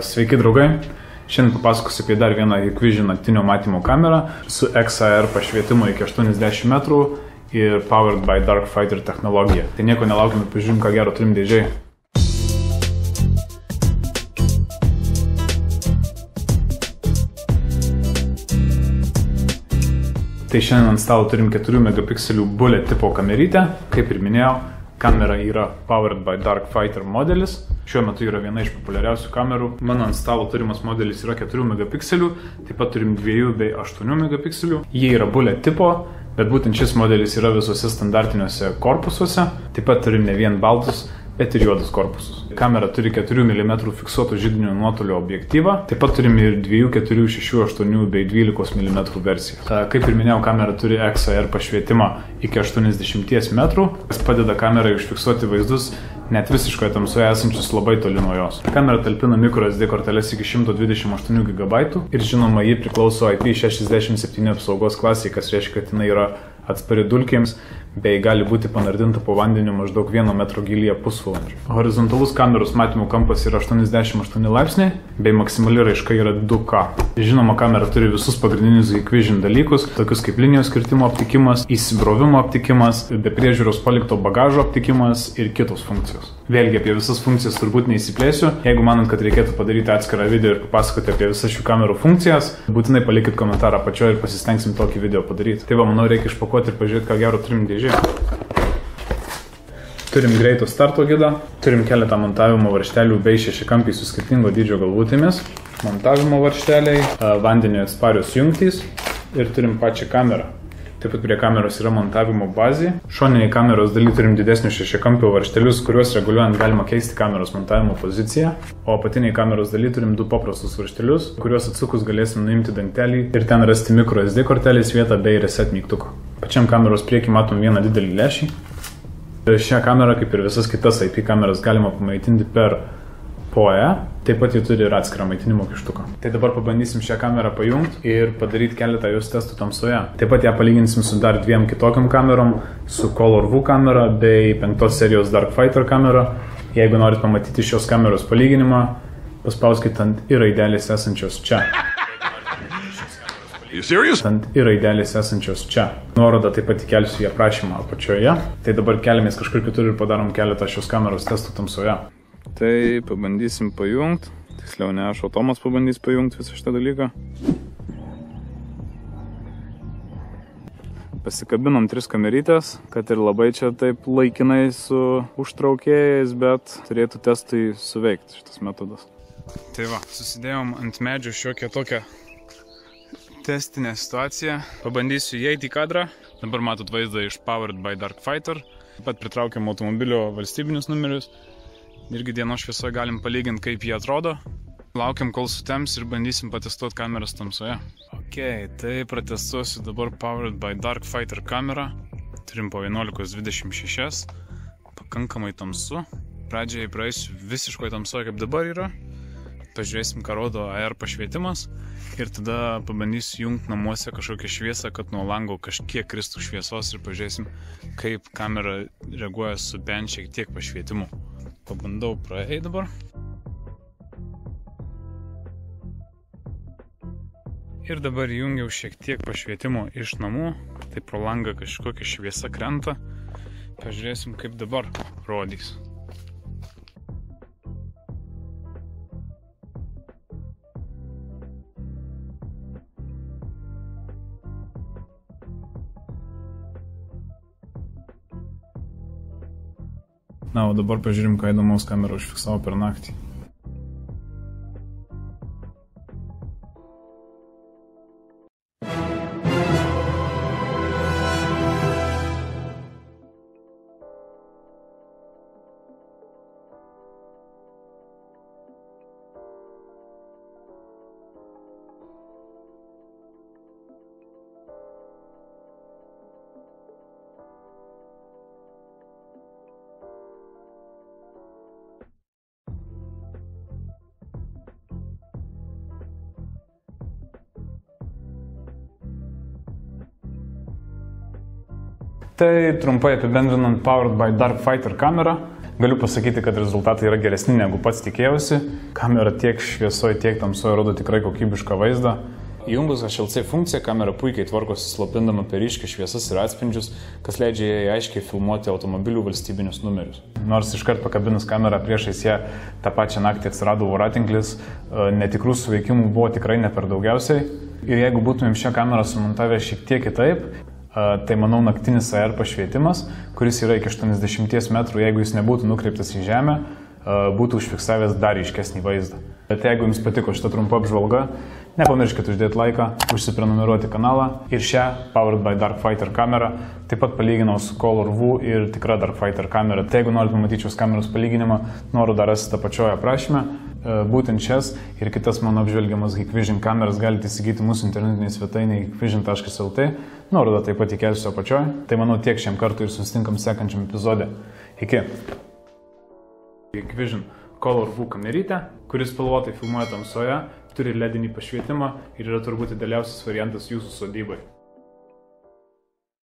Sveiki draugai, šiandien papasakosiu apie dar vieną Hikvision naktinio matymo kamerą su XR pašvietimu iki 80 metrų ir Powered by Darkfighter technologija. Tai nieko nelaukiam ir pažiūrim, ką gero turim dėžiai. Tai šiandien ant stalo turim 4 megapikselių bullet tipo kamerytę. Kaip ir minėjau, kamera yra Powered by Darkfighter modelis. Šiuo metu yra viena iš populiariausių kamerų. Mano ant stalo turimas modelis yra 4 megapikselių, taip pat turim 2 bei 8 megapikselių. Jie yra bullet tipo, bet būtent šis modelis yra visose standartiniuose korpusuose. Taip pat turim ne vien baltus, bet ir juodus korpusus. Kamera turi 4 mm fiksuotų židinio nuotolio objektyvą. Taip pat turim ir 2, 4, 6, 8 bei 12 mm versiją. Kaip ir minėjau, kamera turi XR pašvietimą iki 80 metrų, kas padeda kamerai užfiksuoti vaizdus net visiškoje tamsoje esančius labai toli nuo jos. Kamera talpina microSD korteles iki 128 GB ir žinoma, ji priklauso IP67 apsaugos klasiai, kas reiškia, kad jinai yra atspari dulkėms bei gali būti panardinta po vandeniu maždaug 1 metro gylyje pusvalandžiu. Horizontalus kameros matymo kampas yra 88 laipsniai, bei maksimali raiška yra 2K. Žinoma, kamera turi visus pagrindinius Hikvision dalykus, tokius kaip linijos kirtimo aptikimas, įsibrovimo aptikimas, be priežiūros palikto bagažo aptikimas ir kitos funkcijos. Vėlgi apie visas funkcijas turbūt neįsiplėsiu. Jeigu manant, kad reikėtų padaryti atskirą video ir papasakoti apie visas šių kamerų funkcijas, būtinai palikit komentarą apačioje ir pasistengsim tokį video padaryti. Tai va, manau, reikia išpakuoti ir pažiūrėti, ką gero turim dėžėje. Turim greito starto gidą, turim keletą montavimo varžtelių bei šešiakampiai su skirtingo dydžio galvutėmis, montavimo varžteliai, vandenio atsparios jungtys ir turim pačią kamerą. Taip pat prie kameros yra montavimo bazė. Šoniniai kameros daly turim didesnių šešiakampio varžtelius, kuriuos reguliuojant galima keisti kameros montavimo poziciją, o apatiniai kameros daly turim 2 paprastus varžtelius, kuriuos atsukus galėsim nuimti dangtelį ir ten rasti microSD kortelės vietą bei reset mygtuką. Pačiam kameros priekį matom vieną didelį lęšį. Šią kamerą, kaip ir visas kitas IP kameras, galima pamaitinti per PoE, taip pat jie turi ir atskirą maitinimo kištuką. Tai dabar pabandysim šią kamerą pajungti ir padaryti keletą jos testų tamsoje. Taip pat ją palyginsim su dar 2 kitokiam kamerom, su ColorVu kamera bei 5 serijos Darkfighter kamera. Jeigu norit pamatyti šios kameros palyginimą, paspauskite ant I raidelės esančios čia. Ant I raidelės esančios čia. Nuorodą taip pat įkelsiu į aprašymą apačioje. Tai dabar keliamės kažkur kitur ir padarom keletą šios kameros testų tamsoje. Tai pabandysim pajungti. Tiksliau ne aš, o Tomas pabandys pajungti visą šitą dalyką. Pasikabinom 3 kamerytės, kad ir labai čia taip laikinai su užtraukėjais, bet turėtų testui suveikti šitas metodas. Tai va, susidėjom ant medžio šiokią tokią testinę situaciją. Pabandysiu įeiti į kadrą. Dabar matot vaizdą iš Powered by Darkfighter. Taip pat pritraukiam automobilio valstybinius numerius. Irgi dienos šviesoje galim palyginti, kaip jie atrodo. Laukiam, kol sutems ir bandysim patestuoti kameras tamsoje. Ok, tai pratestuosiu dabar Powered by Darkfighter kamerą. Turim po 11:26. Pakankamai tamsu. Pradžiai praeisiu visiškoje tamsoje, kaip dabar yra. Pažiūrėsim, ką rodo AR pašvietimas. Ir tada pabandysiu jungti namuose kažkokią šviesą, kad nuo lango kažkiek kristų šviesos ir pažiūrėsim, kaip kamera reaguoja su bent šiek tiek pašvietimu. Pabandau praeiti dabar. Ir dabar jungiau šiek tiek pašvietimo iš namų. Tai pro langą kažkokia šviesa krenta. Pažiūrėsim, kaip dabar rodys. Na, o dabar pažiūrim, ką įdomaus kamera užfiksavo per naktį. Tai trumpai apibendrinant Powered by Darkfighter kamerą. Galiu pasakyti, kad rezultatai yra geresni negu pats tikėjausi. Kamera tiek šviesoje, tiek tamsoje rodo tikrai kokybišką vaizdą. Įjungus HLC funkciją, kamera puikiai tvarkosi slopindama per ryškias šviesas ir atspindžius, kas leidžia jai aiškiai filmuoti automobilių valstybinius numerius. Nors iškart pakabinus kamerą priešais ją tą pačią naktį atsirado voratinklis, netikrų suveikimų buvo tikrai ne per daugiausiai. Ir jeigu būtumėm šią kamerą sumontavę šiek tiek kitaip, tai manau naktinis AR pašvietimas, kuris yra iki 80 metrų, jeigu jis nebūtų nukreiptas į žemę, būtų užfiksavęs dar ryškesnį vaizdą. Bet jeigu jums patiko šita trumpa apžvalga, nepamirškite uždėti laiką, užsiprenumeruoti kanalą ir šią Powered by Darkfighter kamerą taip pat palyginau su Color V ir tikra Darkfighter kamera. Tai jeigu norite pamatyti šios kameros palyginimą, nuorodą rasite apačioje aprašyme. Būtent šias ir kitas mano apžvelgiamas Hikvision kameras galite įsigyti mūsų internetinėje svetainėje hikvision.lt. Nuorodą taip pat įkelsiu apačioje. Tai manau tiek šiam kartui ir susitinkam sekančiam epizode. Iki. Hikvision Color V kamerytė, kuris spalvotai filmuoja tamsoje, turi ledinį pašvietimą ir yra turbūt idealiausias variantas jūsų sodybai.